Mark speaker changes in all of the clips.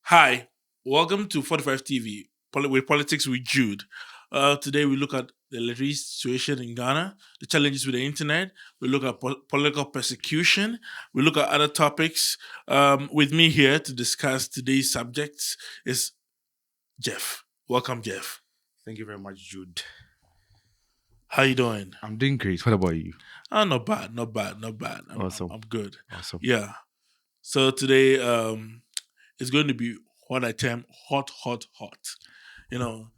Speaker 1: Hi, welcome to 45 TV with Politics with Jude. Today we look at the electricity situation in Ghana, the challenges with the internet. We look at political persecution. We look at other topics. With me here to discuss today's subjects is Jeff. Welcome, Jeff.
Speaker 2: Thank you very much, Jude.
Speaker 1: How you doing?
Speaker 2: I'm doing great. What about you?
Speaker 1: Oh, not bad, not bad, not bad.
Speaker 2: Awesome.
Speaker 1: I'm good.
Speaker 2: Awesome.
Speaker 1: Yeah. So today, it's going to be what I term hot, hot, hot. You know,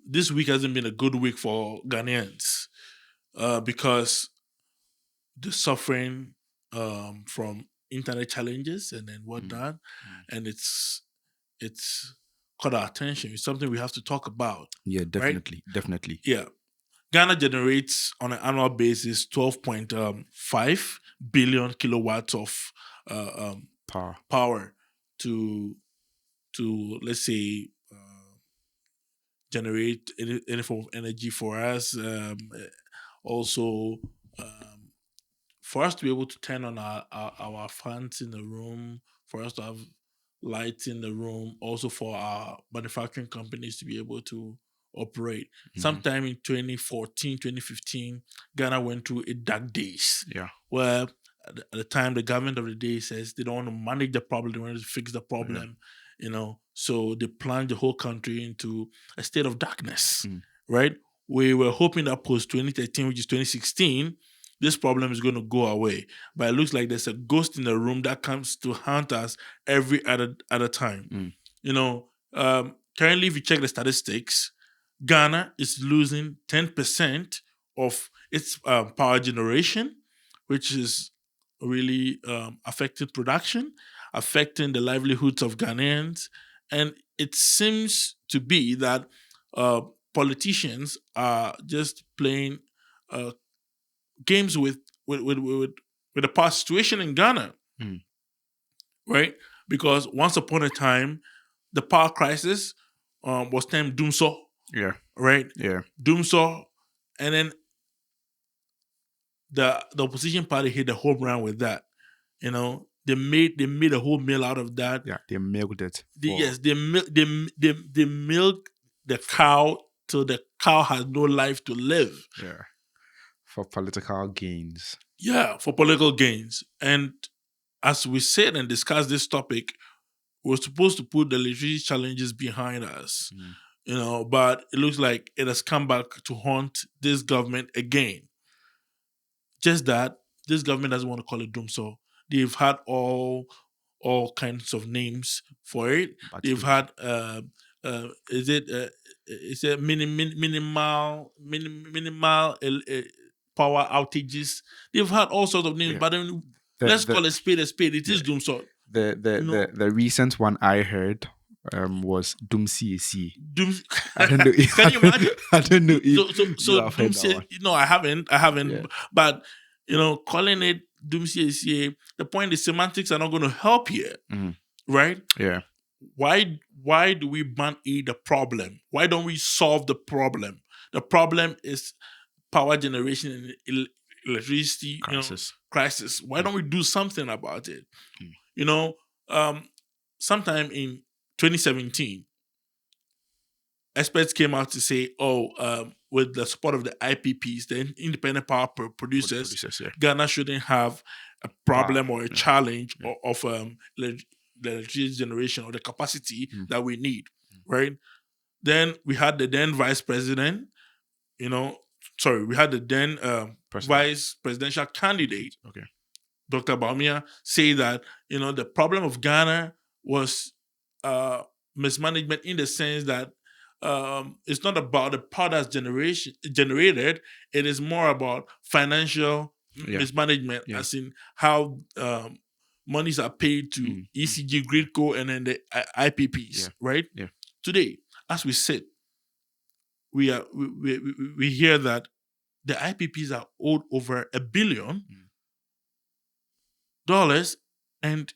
Speaker 1: this week hasn't been a good week for Ghanaians because they're suffering from internet challenges and then whatnot, and it's caught our attention. It's something we have to talk about.
Speaker 2: Yeah, definitely. Definitely.
Speaker 1: Yeah, Ghana generates on an annual basis 12.5 billion kilowatts of power to let's say generate any form of energy for us. Also, for us to be able to turn on our fans in the room, for us to have lights in the room, also for our manufacturing companies to be able to operate. Sometime in 2014, 2015, Ghana went through a dark days.
Speaker 2: Yeah.
Speaker 1: Where at the time the government of the day says they don't want to manage the problem, they want to fix the problem, so they plunged the whole country into a state of darkness, right? We were hoping that post 2013, which is 2016, this problem is going to go away. But it looks like there's a ghost in the room that comes to haunt us every other time. Currently, if you check the statistics, Ghana is losing 10% of its power generation, which is really affecting production, affecting the livelihoods of Ghanaians. And it seems to be that politicians are just playing games with the power situation in Ghana, right? Because once upon a time, the power crisis was termed dumsor.
Speaker 2: Yeah.
Speaker 1: Right?
Speaker 2: Yeah.
Speaker 1: Dumsor, and then the opposition party hit the home run with that. They made a whole meal out of that.
Speaker 2: Yeah, they milked it.
Speaker 1: They milked the cow till the cow has no life to live.
Speaker 2: Yeah. For political gains.
Speaker 1: Yeah, for political gains. And as we said and discussed this topic, we're supposed to put the electricity challenges behind us. But it looks like it has come back to haunt this government again. Just that this government doesn't want to call it dumsor. They've had all kinds of names for it. They've had is it minimal power outages. They've had all sorts of names, but then let's call it spade a spade. It is dumsor.
Speaker 2: The recent one I heard was dumsor.
Speaker 1: I don't know. Can you imagine?
Speaker 2: I don't know.
Speaker 1: So no, I haven't. Yeah. But calling it dumsor, the point is semantics are not going to help here, right?
Speaker 2: Yeah.
Speaker 1: Why do we ban the problem? Why don't we solve the problem? The problem is power generation and electricity crisis. Why don't we do something about it? Sometime in 2017, experts came out to say, with the support of the IPPs, the independent power producers, Ghana shouldn't have a problem or a challenge of the electricity generation or the capacity that we need, right? Then we had the then vice president, we had the then vice presidential candidate, Dr. Baumia, say that, the problem of Ghana was mismanagement in the sense that it's not about the power that's generated. It is more about financial mismanagement, as in how monies are paid to ECG, Gridco, and then the IPPs, right?
Speaker 2: Yeah.
Speaker 1: Today, as we sit, we hear that the IPPs are owed over $1 billion, and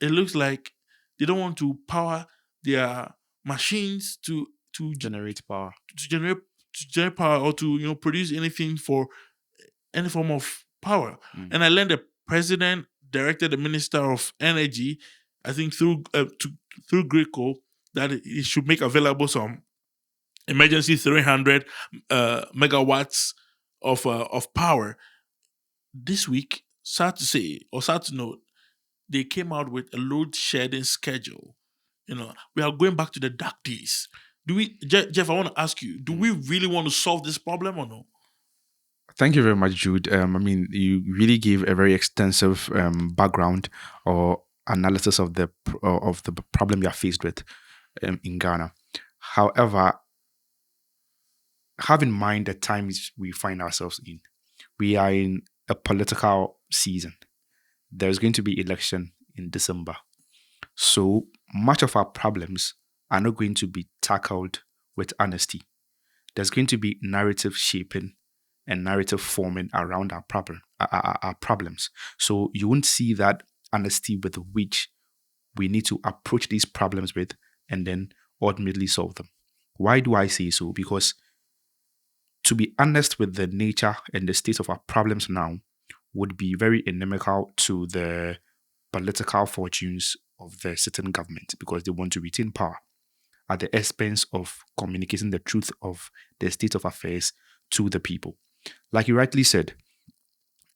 Speaker 1: it looks like they don't want to power their machines to
Speaker 2: generate power,
Speaker 1: or to produce anything for any form of power. And I learned the president directed the Minister of Energy I think through Greco, that it should make available some emergency 300 megawatts of power. This week, sad to say or sad to note, they came out with a load shedding schedule. We are going back to the dark days. Do we, Jeff? I want to ask you: do we really want to solve this problem or no?
Speaker 2: Thank you very much, Jude. I mean, you really gave a very extensive background or analysis of the problem we are faced with in Ghana. However, have in mind the times we find ourselves in. We are in a political season. There's going to be election in December. So much of our problems are not going to be tackled with honesty. There's going to be narrative shaping and narrative forming around our problems. So you won't see that honesty with which we need to approach these problems with and then ultimately solve them. Why do I say so? Because to be honest with the nature and the state of our problems now would be very inimical to the political fortunes of the certain government, because they want to retain power at the expense of communicating the truth of the state of affairs to the people. Like you rightly said,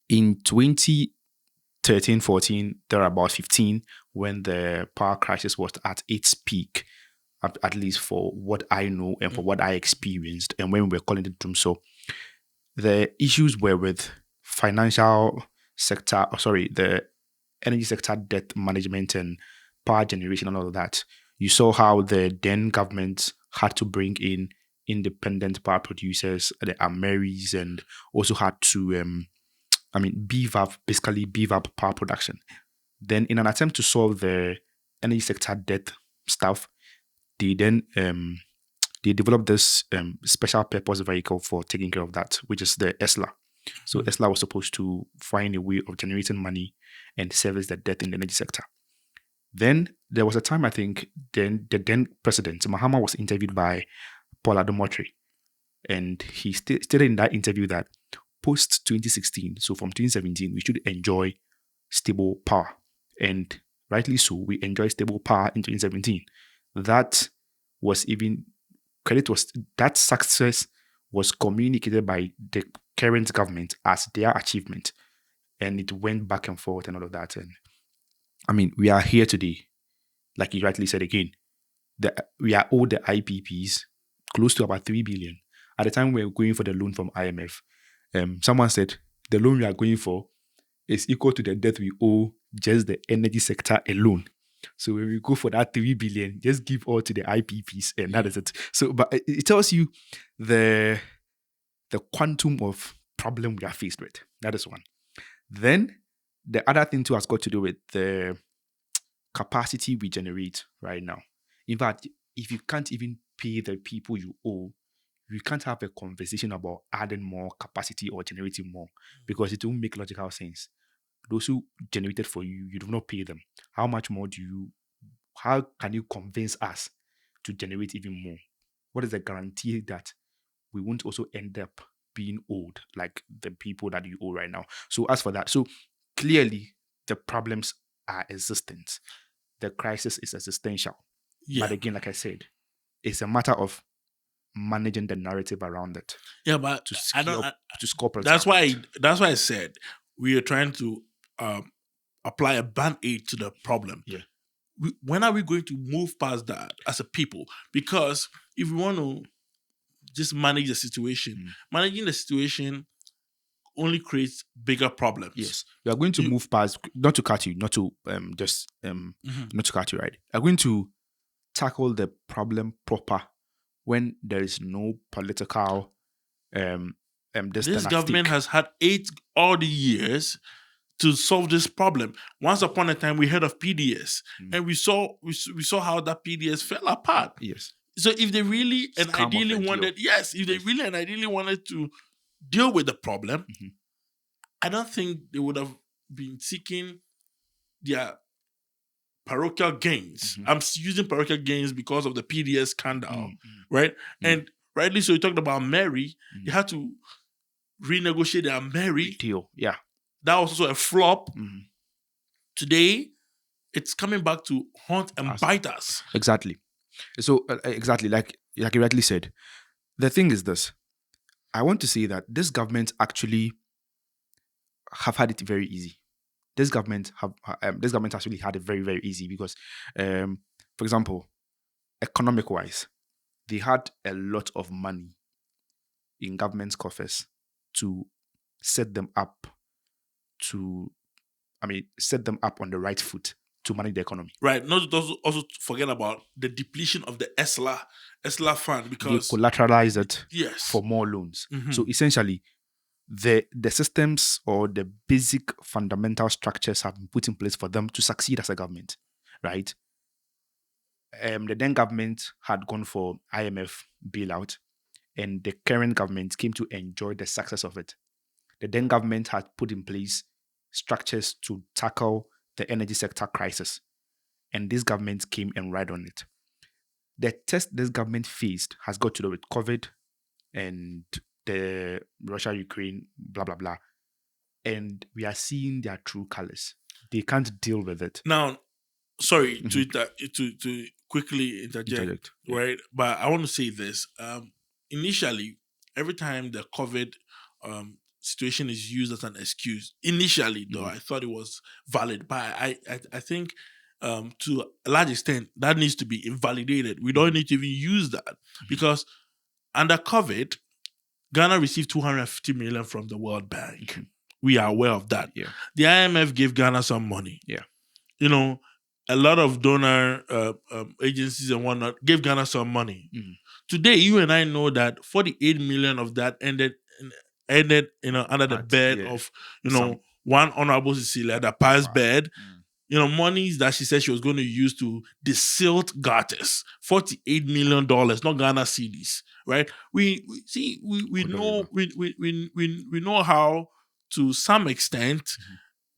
Speaker 2: in 2013-14, there are about 15, when the power crisis was at its peak, at least for what I know and for what I experienced, and when we were calling it dumsor, the issues were with financial sector, the energy sector debt management and power generation and all of that. You saw how the then government had to bring in independent power producers, the Ameris, and also had to, beef up power production. Then, in an attempt to solve the energy sector debt stuff, they then they developed this special purpose vehicle for taking care of that, which is the ESLA. So ESLA was supposed to find a way of generating money and service the debt in the energy sector. Then there was a time, I think, the then president, Mahama, was interviewed by Paul Adomotri. And he stated in that interview that post 2016, so from 2017, we should enjoy stable power. And rightly so, we enjoy stable power in 2017. That success was communicated by the current government as their achievement. And it went back and forth and all of that. And I mean, we are here today, like you rightly said again, we are owed the IPPs close to about 3 billion. At the time we were going for the loan from IMF, someone said the loan we are going for is equal to the debt we owe just the energy sector alone. So when we go for that 3 billion, just give all to the IPPs and that is it. So, but it tells you the quantum of problem we are faced with. That is one. Then the other thing too has got to do with the capacity we generate right now. In fact, if you can't even pay the people you owe, you can't have a conversation about adding more capacity or generating more, because it won't make logical sense. Those who generated for you, you do not pay them. How much more how can you convince us to generate even more? What is the guarantee that we won't also end up being owed like the people that you owe right now? So as for that, so clearly the problems are existent. The crisis is existential. Yeah. But again, like I said, it's a matter of managing the narrative around it.
Speaker 1: Yeah, but
Speaker 2: to score.
Speaker 1: That's why I said we are trying to apply a band-aid to the problem.
Speaker 2: Yeah.
Speaker 1: When are we going to move past that as a people? Because if we want to just manage the situation, managing the situation only creates bigger problems.
Speaker 2: Yes, we are going to move past. Not to cut you, not to not to cut you. Right, we are going to tackle the problem proper when there is no political.
Speaker 1: This government has had 8 all the years to solve this problem. Once upon a time, we heard of PDS, and we saw how that PDS fell apart.
Speaker 2: Yes.
Speaker 1: So if they really and ideally wanted, to deal with the problem, I don't think they would have been seeking their parochial gains. I'm using parochial gains because of the PDS scandal, right? And rightly so, you talked about Mary. They had to renegotiate their Mary
Speaker 2: deal. Yeah.
Speaker 1: That was also a flop. Today, it's coming back to haunt and bite us.
Speaker 2: Exactly. So exactly like you rightly said. The thing is this. I want to say that this government actually have had it very easy. This government has really had it very, very easy because, for example, economic wise, they had a lot of money in government's coffers to set them up set them up on the right foot to manage the economy.
Speaker 1: Right. Not also forget about the depletion of the ESLA fund, because
Speaker 2: they collateralize it
Speaker 1: yes,
Speaker 2: for more loans.
Speaker 1: Mhm.
Speaker 2: So essentially, the systems or the basic fundamental structures have been put in place for them to succeed as a government, right? The then government had gone for IMF bailout, and the current government came to enjoy the success of it. The then government had put in place structures to tackle the energy sector crisis, and this government came and ride on it. The test this government faced has got to do with COVID and the Russia-Ukraine, blah, blah, blah. And we are seeing their true colors. They can't deal with it.
Speaker 1: Now, sorry to quickly interject, right? But I want to say this. Initially, every time the COVID situation is used as an excuse, initially though, I thought it was valid, but I think to a large extent that needs to be invalidated. We don't need to even use that because under COVID, Ghana received 250 million from the World Bank. We are aware of that.
Speaker 2: Yeah.
Speaker 1: The IMF gave Ghana some money.
Speaker 2: Yeah.
Speaker 1: You know, a lot of donor agencies and whatnot gave Ghana some money. Today, you and I know that 48 million of that ended under the bed of one honorable Cecilia, the past bed. Monies that she said she was going to use to desilt garters, $48 million, not Ghana cedis, right? We know how, to some extent,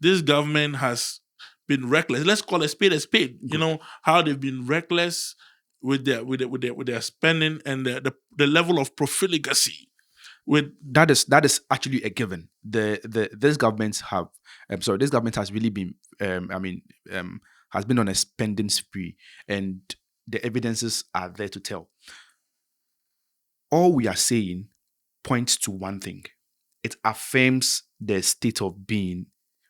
Speaker 1: this government has been reckless. Let's call a spade a spade. You know how they've been reckless with their spending and the level of profligacy.
Speaker 2: That is actually a given. This government has really been has been on a spending spree, and the evidences are there to tell. All we are saying points to one thing. It affirms the state of being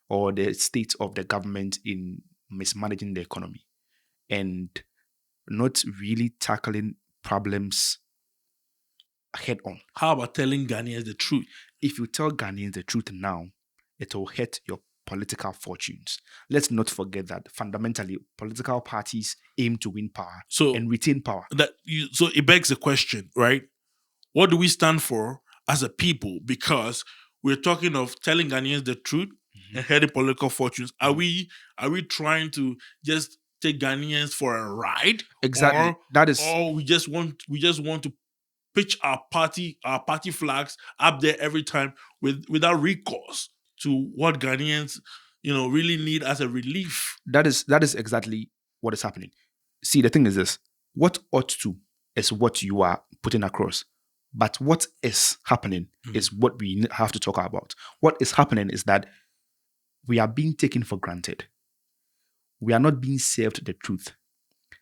Speaker 2: or the state of the government in mismanaging the economy and not really tackling problems head on.
Speaker 1: How about telling Ghanaians the truth?
Speaker 2: If you tell Ghanaians the truth now, it will hurt your political fortunes. Let's not forget that fundamentally, political parties aim to win power and retain power.
Speaker 1: So it begs the question, right? What do we stand for as a people? Because we're talking of telling Ghanaians the truth and hurting political fortunes. Are we trying to just take Ghanaians for a ride?
Speaker 2: Exactly.
Speaker 1: Or we just want to pitch our party flags up there every time without recourse to what Ghanaians really need as a relief.
Speaker 2: That is exactly what is happening. See, the thing is this: what ought to is what you are putting across, but what is happening is what we have to talk about. What is happening is that we are being taken for granted. We are not being served the truth.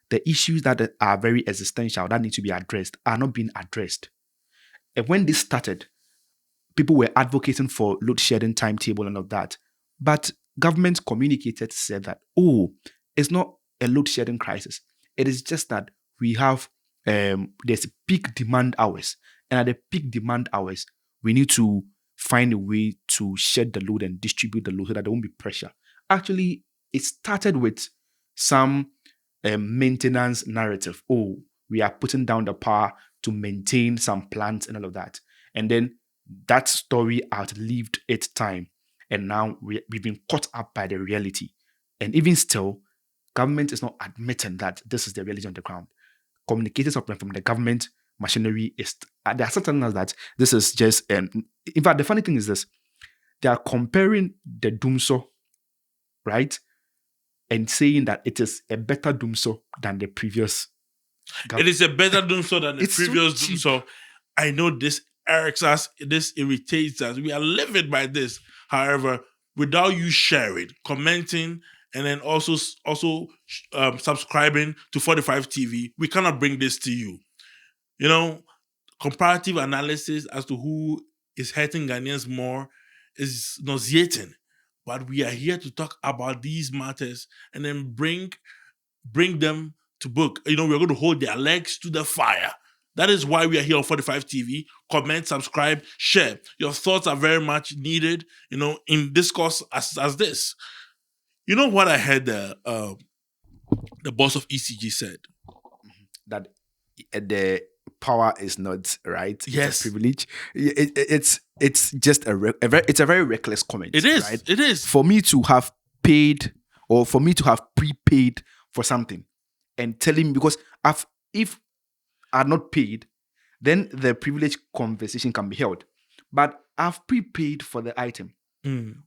Speaker 2: The issues that are very existential that need to be addressed are not being addressed. And when this started, people were advocating for load shedding timetable and all of that. But government communicated said that, it's not a load shedding crisis. It is just that we have there's peak demand hours. And at the peak demand hours, we need to find a way to shed the load and distribute the load so that there won't be pressure. Actually, it started with some maintenance narrative. We are putting down the power to maintain some plants and all of that. And then that story outlived its time. And now we've been caught up by the reality. And even still, government is not admitting that this is the reality on the ground. Communicators from the government machinery they are telling us that this is just in fact, the funny thing is this: they are comparing the dumsor, right, and saying that it is a better dumsor than the previous.
Speaker 1: It is a better dumsor than the previous dumsor. I know this irks us, this irritates us. We are livid by this. However, without you sharing, commenting, and then also subscribing to 45 TV, we cannot bring this to you. You know, comparative analysis as to who is hurting Ghanaians more is nauseating. But we are here to talk about these matters and then bring them to book. You know, we're going to hold their legs to the fire. That is why we are here on 45 TV. Comment, subscribe, share. Your thoughts are very much needed, you know, in discourse as this. You know what I heard the boss of ECG said?
Speaker 2: That the power is not right.
Speaker 1: Yes.
Speaker 2: It's a privilege. It's just it's a very reckless comment.
Speaker 1: It is.
Speaker 2: Right?
Speaker 1: It is.
Speaker 2: For me to have paid or for me to have prepaid for something and telling me, because if I had not paid, then the privilege conversation can be held. But I've prepaid for the item.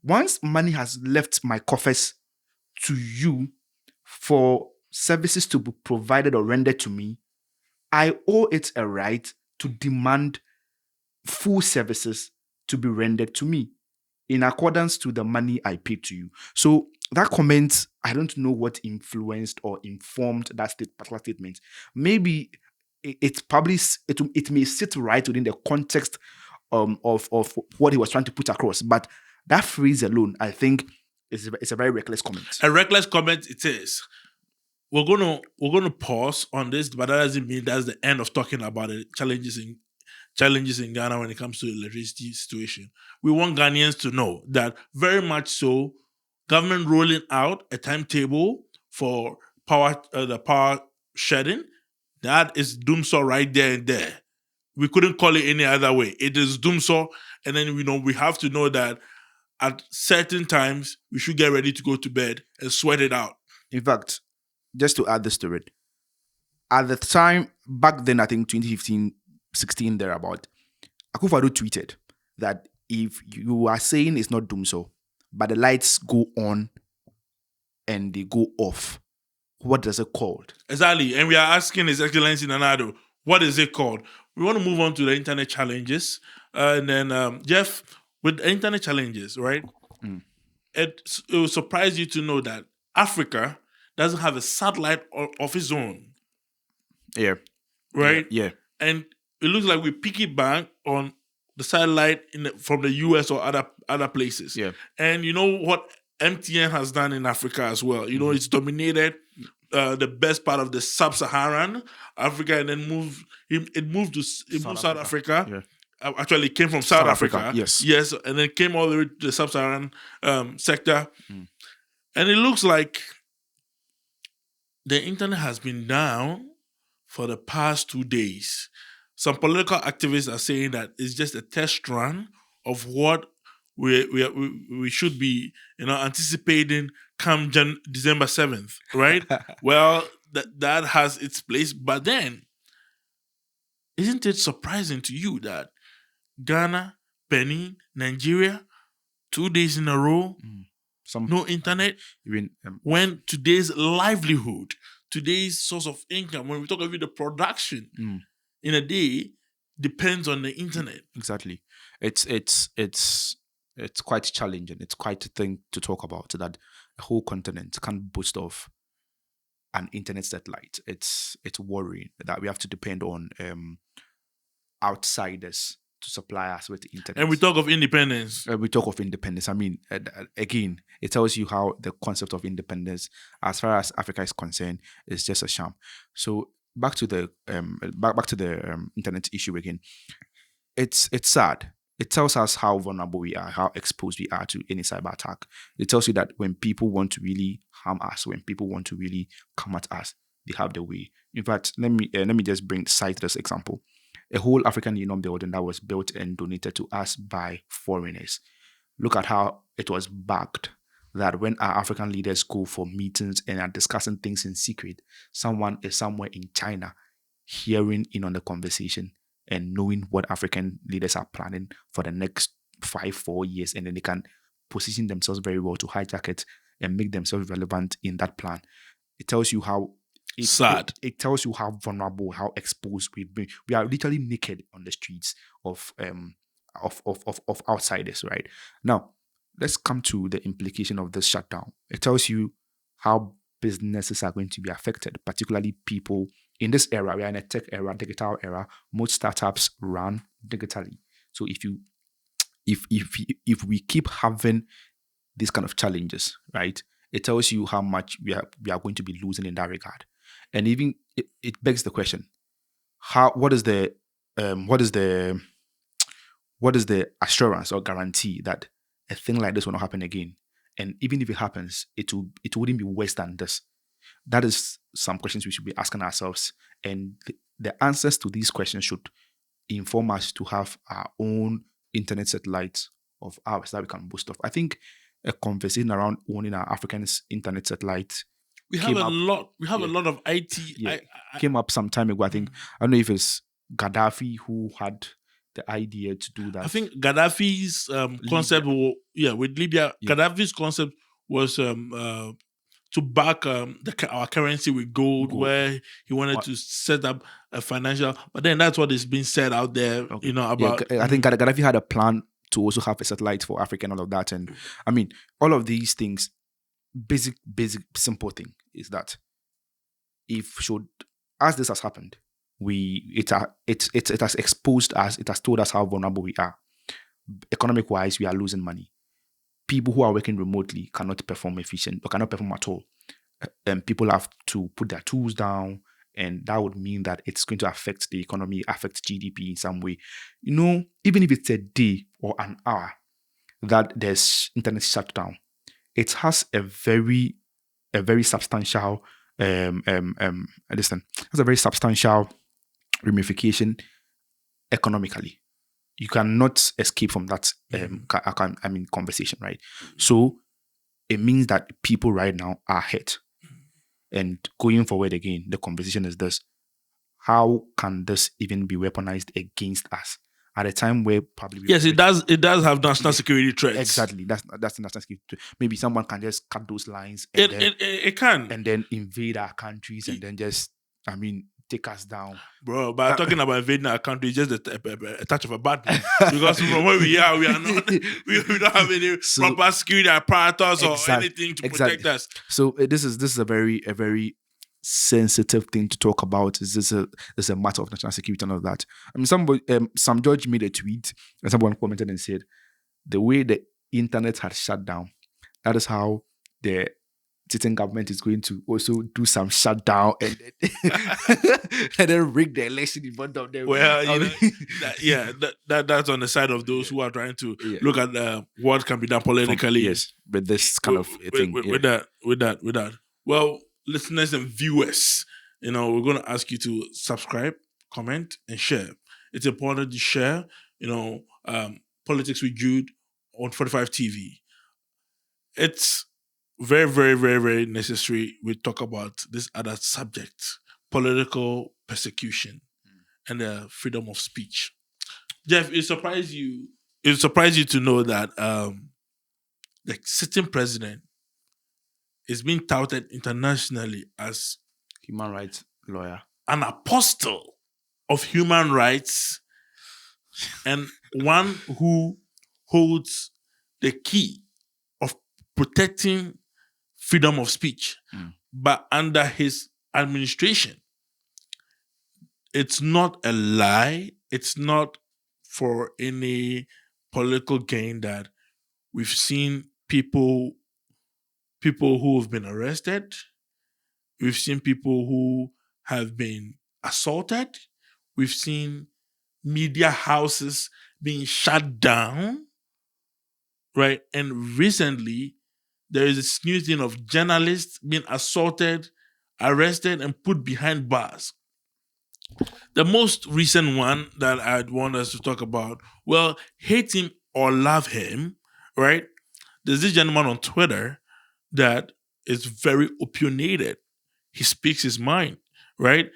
Speaker 2: Once money has left my coffers to you for services to be provided or rendered to me, I owe it a right to demand full services to be rendered to me in accordance to the money I paid to you. So that comment, I don't know what influenced or informed that particular statement. Maybe it may sit right within the context of what he was trying to put across. But that phrase alone, I think, is a very reckless comment.
Speaker 1: A reckless comment it is. We're gonna pause on this, but that doesn't mean that's the end of talking about the challenges in Ghana when it comes to the electricity situation. We want Ghanaians to know that very much so, government rolling out a timetable for the power shedding, that is dumsor right there and there. We couldn't call it any other way. It is dumsor, and then we have to know that at certain times we should get ready to go to bed and sweat it out.
Speaker 2: In fact, just to add this to it, at the time, back then, I think 2015, 16, thereabout, Akufo-Addo tweeted that if you are saying it's not dumsor, but the lights go on and they go off, what is it called?
Speaker 1: Exactly. And we are asking His Excellency Nana-Addo, what is it called? We want to move on to the internet challenges. And then, Jeff, with the internet challenges, right? It will surprise you to know that Africa doesn't have a satellite of its own.
Speaker 2: Yeah.
Speaker 1: Right?
Speaker 2: Yeah.
Speaker 1: And it looks like we piggyback on the satellite from the US or other places.
Speaker 2: Yeah.
Speaker 1: And you know what MTN has done in Africa as well? You know, it's dominated the best part of the sub-Saharan Africa and then moved to South Africa.
Speaker 2: Yeah.
Speaker 1: Actually, it came from South Africa.
Speaker 2: Yes.
Speaker 1: Yes. And then came all the way to the sub-Saharan sector. And it looks like the internet has been down for the past 2 days. Some political activists are saying that it's just a test run of what we should be, anticipating come December 7th, right? Well, that has its place. But then, isn't it surprising to you that Ghana, Benin, Nigeria, 2 days in a row, no internet, when today's livelihood, today's source of income, when we talk about the production in a day, depends on the internet.
Speaker 2: Exactly. It's quite challenging. It's quite a thing to talk about, that a whole continent can't boast of an internet satellite. It's worrying that we have to depend on outsiders to supply us with the internet.
Speaker 1: And we talk of independence.
Speaker 2: I mean, again, it tells you how the concept of independence, as far as Africa is concerned, is just a sham. So back to the internet issue again. It's sad. It tells us how vulnerable we are, how exposed we are to any cyber attack. It tells you that when people want to really harm us, when people want to really come at us, they have the way. In fact, let me just cite this example. A whole African Union building that was built and donated to us by foreigners. Look at how it was backed, that when our African leaders go for meetings and are discussing things in secret, someone is somewhere in China hearing in on the conversation and knowing what African leaders are planning for the next 4 years, and then they can position themselves very well to hijack it and make themselves relevant in that plan. It tells you how
Speaker 1: sad.
Speaker 2: It tells you how vulnerable, how exposed we've been. We are literally naked on the streets of outsiders, right? Now, let's come to the implication of this shutdown. It tells you how businesses are going to be affected, particularly people in this era. We are in a tech era, digital era. Most startups run digitally. So if we keep having these kind of challenges, right, it tells you how much we are going to be losing in that regard. And even it begs the question: how what is the assurance or guarantee that a thing like this will not happen again? And even if it happens, it wouldn't be worse than this. That is some questions we should be asking ourselves, and the answers to these questions should inform us to have our own internet satellites of ours that we can boast of. I think a conversation around owning our African internet satellite
Speaker 1: We have a lot. We have a lot of IT.
Speaker 2: Came up some time ago. I think I don't know if it's Gaddafi who had the idea to do that.
Speaker 1: I think Gaddafi's concept, with Libya, Gaddafi's concept was to back our currency with gold, where he wanted to set up a financial. But then that's what is being said out there, about.
Speaker 2: I think Gaddafi had a plan to also have a satellite for Africa and all of that. And I mean, all of these things, basic, simple thing is that as this has happened, it has exposed us, it has told us how vulnerable we are. Economic wise, we are losing money. People who are working remotely cannot perform efficient or cannot perform at all. And people have to put their tools down, and that would mean that it's going to affect the economy, affect GDP in some way. Even if it's a day or an hour that there's internet shutdown, it has a very substantial ramification economically. You cannot escape from that conversation, right? So it means that people right now are hurt. And going forward again, the conversation is this: how can this even be weaponized against us at a time where probably
Speaker 1: it does have national security threats.
Speaker 2: Exactly, that's the national security threat. Maybe someone can just cut those lines and
Speaker 1: it can,
Speaker 2: and then invade our countries and then just take us down,
Speaker 1: bro. But talking about invading our country is just a touch of a button, because from where we are not we don't have any proper security apparatus or anything to protect us.
Speaker 2: So this is a very sensitive thing to talk about. This is a matter of national security and all that. Some judge made a tweet and someone commented and said, the way the internet had shut down, that is how the sitting government is going to also do some shutdown and then rig the election in front of them.
Speaker 1: Well, that's on the side of those who are trying to look at what can be done politically.
Speaker 2: But this kind of thing.
Speaker 1: With that. Well, listeners and viewers, we're going to ask you to subscribe, comment, and share. It's important to share, Politics with Jude on 45 TV. It's very, very, very, very necessary we talk about this other subject: political persecution and the freedom of speech. Jeff, it surprised you to know that the sitting president is being touted internationally as
Speaker 2: human rights lawyer,
Speaker 1: an apostle of human rights, and one who holds the key of protecting freedom of speech. But under his administration, it's not a lie. It's not for any political gain that we've seen people who have been arrested. We've seen people who have been assaulted. We've seen media houses being shut down, right? And recently, there is this new thing of journalists being assaulted, arrested, and put behind bars. The most recent one that I'd want us to talk about, well, hate him or love him, right? There's this gentleman on Twitter that is very opinionated. He speaks his mind, right?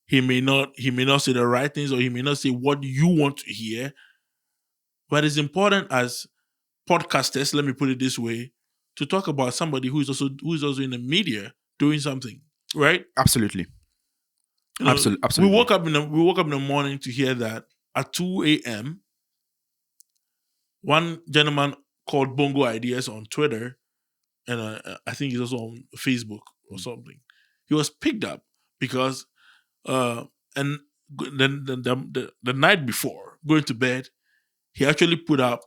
Speaker 1: He may not say the right things, or he may not say what you want to hear. But it's important as podcasters, let me put it this way, to talk about somebody who is also in the media doing something, right?
Speaker 2: Absolutely. Absolutely.
Speaker 1: We woke up in the morning to hear that at 2 a.m., one gentleman called Bongo Ideas on Twitter and I think he's also on Facebook or something. He was picked up because and then the night before going to bed, he actually put up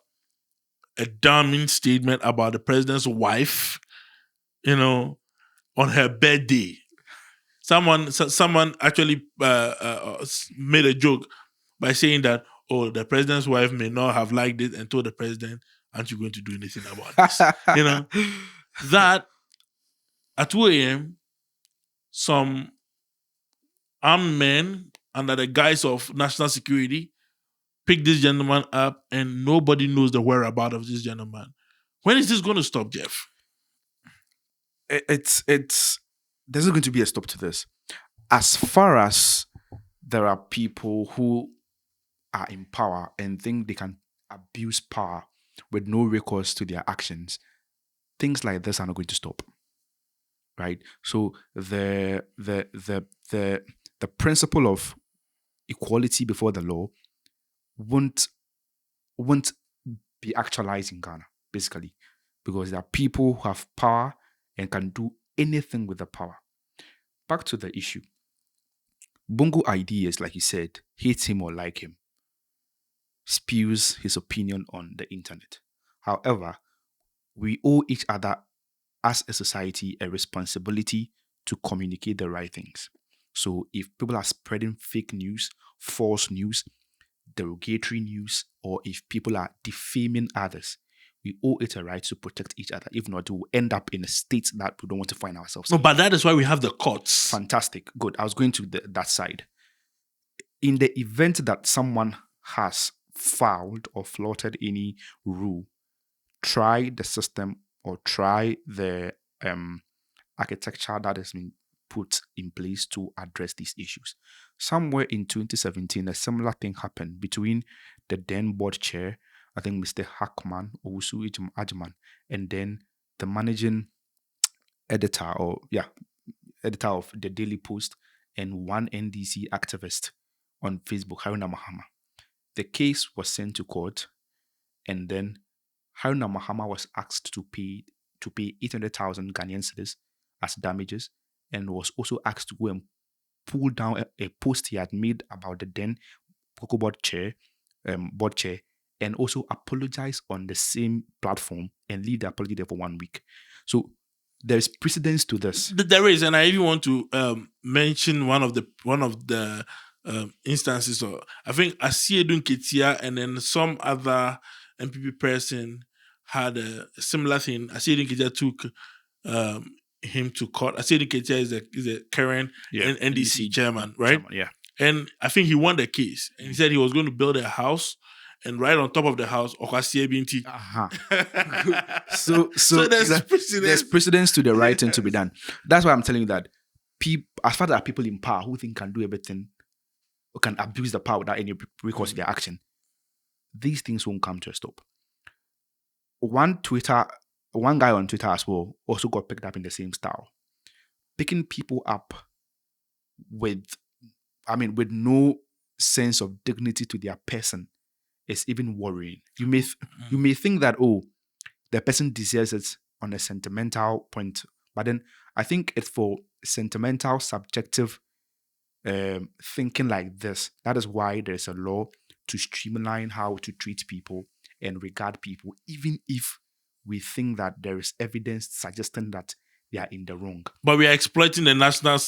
Speaker 1: a damning statement about the president's wife, on her birthday. Someone actually made a joke by saying that, oh, the president's wife may not have liked it, and told the president, aren't you going to do anything about this? That at 2 a.m., some armed men under the guise of national security pick this gentleman up, and nobody knows the whereabouts of this gentleman. When is this going to stop, Jeff?
Speaker 2: It's there's not going to be a stop to this. As far as there are people who are in power and think they can abuse power with no recourse to their actions, things like this are not going to stop. Right? So the principle of equality before the law won't be actualized in Ghana, basically, because there are people who have power and can do anything with the power. Back to the issue. Bongo ideas, like you said, hate him or like him, spews his opinion on the internet. However, we owe each other as a society a responsibility to communicate the right things. So if people are spreading fake news, false news, derogatory news, or if people are defaming others, we owe it a right to protect each other. If not, we'll end up in a state that we don't want to find ourselves
Speaker 1: No,
Speaker 2: in.
Speaker 1: but that is why we have the courts.
Speaker 2: Fantastic. Good. I was going to that side. In the event that someone has fouled or flouted any rule, try the system or try the architecture that has been put in place to address these issues. Somewhere in 2017, a similar thing happened between the then board chair, I think Mr. Hackman, Owusu Ajman, and then the managing editor of the Daily Post and one NDC activist on Facebook, Haruna Mahama. The case was sent to court, and then Haruna Mahama was asked to pay 800,000 Ghanaian cedis as damages, and was also asked to go and pull down a post he had made about the then Cocoa board chair, and also apologize on the same platform and leave the apology there for 1 week. So there's precedence to this.
Speaker 1: There is, and I even want to mention one of the instances. Or I think Asiedun Ketia and then some other MPP person had a similar thing. Asiedun Ketia took him to court. Asiedun Ketia is a current NDC chairman, right?
Speaker 2: Yeah.
Speaker 1: And I think he won the case. And he said he was going to build a house, and right on top of the house, Okasie Binti.
Speaker 2: So there's precedence to the right thing to be done. That's why I'm telling you that as far as there are people in power who think can do everything, or can abuse the power without any recourse to their action, these things won't come to a stop. One guy on Twitter as well also got picked up in the same style. Picking people up with no sense of dignity to their person is even worrying. You may think that, the person deserves it on a sentimental point, but then I think it's for sentimental, subjective thinking like this. That is why there's a law to streamline how to treat people and regard people, even if we think that there is evidence suggesting that they are in the wrong.
Speaker 1: But we are exploiting the national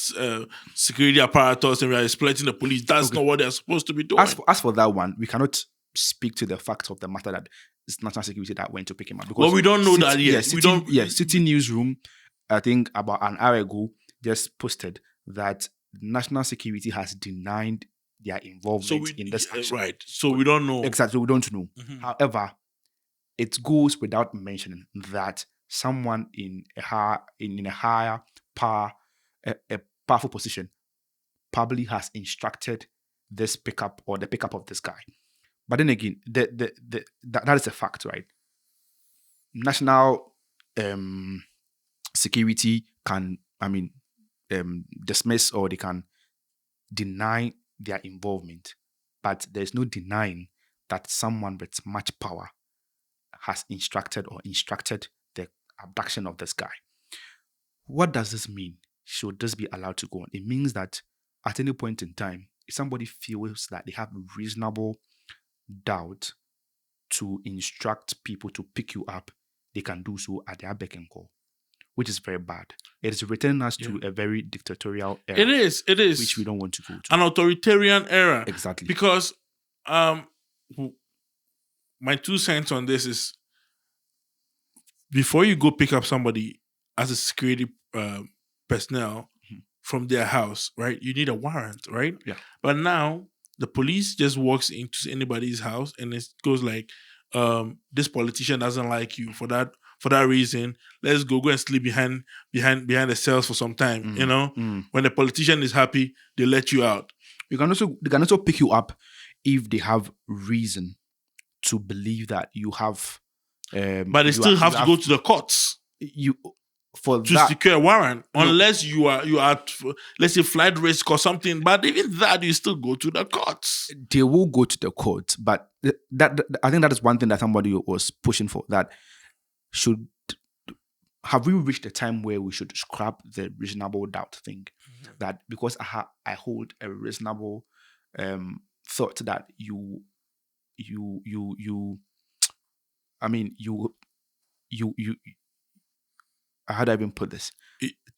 Speaker 1: security apparatus, and we are exploiting the police. That's not what they're supposed to be doing.
Speaker 2: As for that one, we cannot speak to the facts of the matter that it's national security that went to pick him up.
Speaker 1: Well, we don't know that yet.
Speaker 2: City Newsroom, I think about an hour ago, just posted that national security has denied their involvement in this action.
Speaker 1: Right. So we don't know.
Speaker 2: Exactly. We don't know. Mm-hmm. However, it goes without mentioning that someone in a higher power, a powerful position, probably has instructed this pickup or the pickup of this guy. But then again, that is a fact, right? National security can, dismiss or they can deny their involvement, but there's no denying that someone with much power has instructed the abduction of this guy. What does this mean? Should this be allowed to go on? It means that at any point in time, if somebody feels that they have reasonable doubt to instruct people to pick you up, they can do so at their beck and call, which is very bad. It is returning us to a very dictatorial era.
Speaker 1: It is.
Speaker 2: Which we don't want to go to.
Speaker 1: An authoritarian era.
Speaker 2: Exactly.
Speaker 1: Because my 2 cents on this is, before you go pick up somebody as a security personnel from their house, right, you need a warrant, right?
Speaker 2: Yeah.
Speaker 1: But now the police just walks into anybody's house and it goes like, this politician doesn't like you for that reason. Let's go and sleep behind the cells for some time. You know, when the politician is happy, they let you out.
Speaker 2: They can also pick you up if they have reason to believe that you have.
Speaker 1: But they still have to go to the courts. To secure a warrant, unless you are let's say flight risk or something. But even that, you still go to the courts.
Speaker 2: They will go to the court, but that I think that is one thing that somebody was pushing for. That have we reached a time where we should scrap the reasonable doubt thing? That because I hold a reasonable thought that you how do I even put this?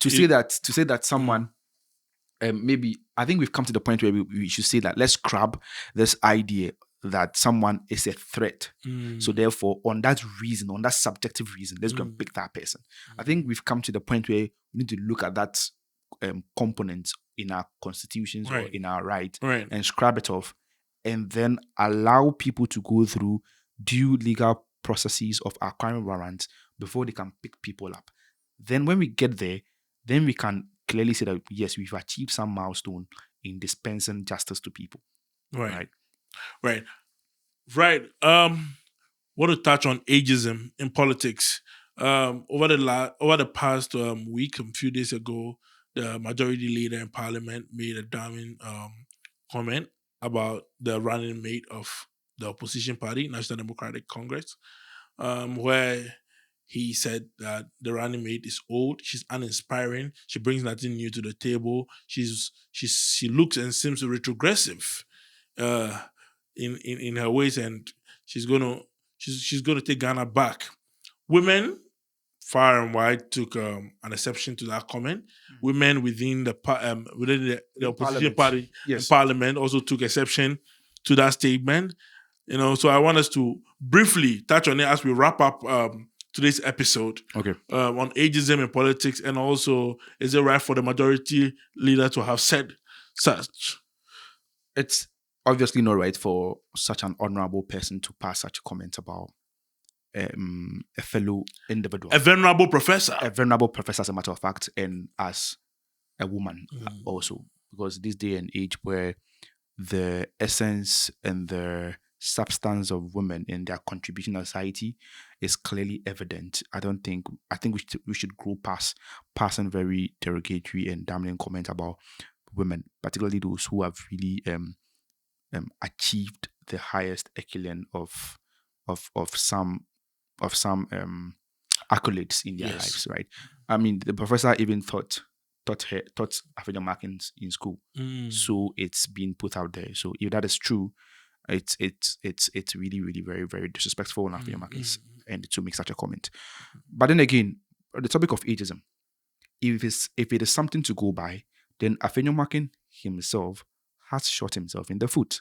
Speaker 2: To say that someone maybe I think we've come to the point where we should say that let's scrap this idea that someone is a threat. So therefore, on that subjective reason, let's go and pick that person. I think we've come to the point where we need to look at that component in our constitutions or in our right and scrap it off, and then allow people to go through due legal processes of acquiring warrants before they can pick people up. Then when we get there, then we can clearly say that, yes, we've achieved some milestone in dispensing justice to people.
Speaker 1: Right. Want to touch on ageism in politics. Over the past week, a few days ago, the majority leader in parliament made a damning comment about the running mate of the opposition party, National Democratic Congress, where he said that the running mate is old, she's uninspiring, she brings nothing new to the table, she looks and seems retrogressive in her ways, and she's gonna take Ghana back. Women far and wide took an exception to that comment. Women within the opposition party in parliament also took exception to that statement. You know, so I want us to briefly touch on it as we wrap up today's episode.
Speaker 2: Okay.
Speaker 1: On ageism in politics, and also, is it right for the majority leader to have said such?
Speaker 2: It's obviously not right for such an honorable person to pass such a comment about a fellow individual.
Speaker 1: A venerable professor,
Speaker 2: as a matter of fact, and as a woman also. Because this day and age where the essence and the substance of women in their contribution to society is clearly evident. I think we should grow past passing very derogatory and damning comments about women, particularly those who have really achieved the highest echelon of some accolades in their lives, right? I mean, the professor even taught African Americans in school, so it's been put out there. So if that is true, it's really, really very, very disrespectful on African Americans and to make such a comment. But then again, the topic of ageism, if it is something to go by, then African American himself has shot himself in the foot,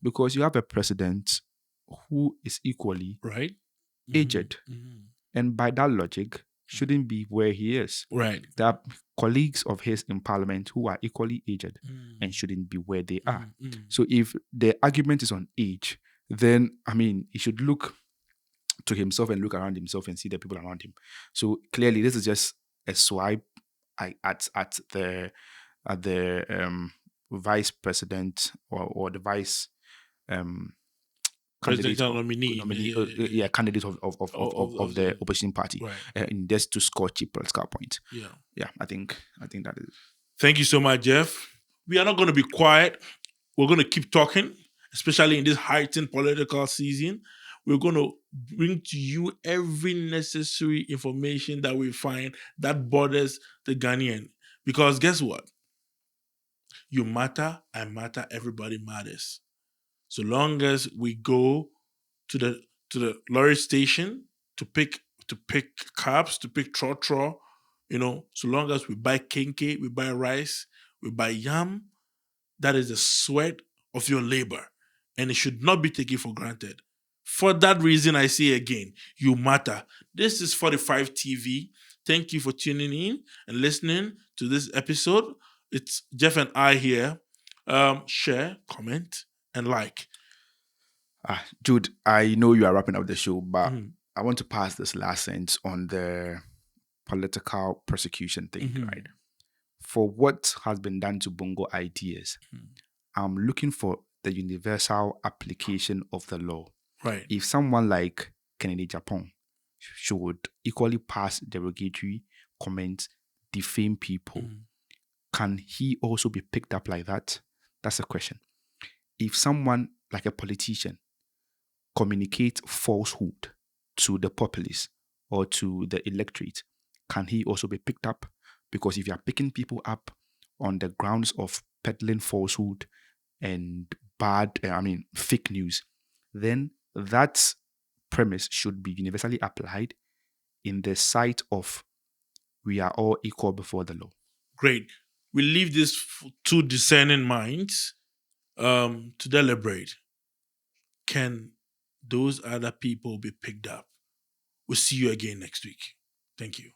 Speaker 2: because you have a president who is equally aged, and by that logic shouldn't be where he is.
Speaker 1: Right.
Speaker 2: There are colleagues of his in parliament who are equally aged and shouldn't be where they are. So if the argument is on age, then I mean, he should look to himself and look around himself and see the people around him. So clearly, this is just a swipe at the vice president or the vice
Speaker 1: presidential nominee,
Speaker 2: candidate of the opposition party, in just to score cheap political points. I think that is.
Speaker 1: Thank you so much, Jeff. We are not going to be quiet. We're going to keep talking, especially in this heightened political season. we're going to bring to you every necessary information that we find that borders the Ghanaian. Because guess what? You matter, I matter, everybody matters. So long as we go to the lorry station to pick cabs, to pick trotro, so long as we buy kenke, we buy rice, we buy yam, that is the sweat of your labor, and it should not be taken for granted. For that reason, I say again, you matter. This is 45 TV. Thank you for tuning in and listening to this episode. It's Jeff and I here. Share, comment, and like.
Speaker 2: Jude, I know you are wrapping up the show, but
Speaker 1: Mhm.
Speaker 2: I want to pass this last sentence on the political persecution thing,
Speaker 1: Mhm.
Speaker 2: right? For what has been done to Bongo ideas, I'm looking for the universal application of the law.
Speaker 1: Right.
Speaker 2: If someone like Kennedy Japan should equally pass derogatory comments, defame people, can he also be picked up like that? That's a question. If someone like a politician communicates falsehood to the populace or to the electorate, can he also be picked up? Because if you are picking people up on the grounds of peddling falsehood and fake news, then that premise should be universally applied in the sight of we are all equal before the law.
Speaker 1: Great. We leave this to discerning minds to deliberate. Can those other people be picked up? We'll see you again next week. Thank you.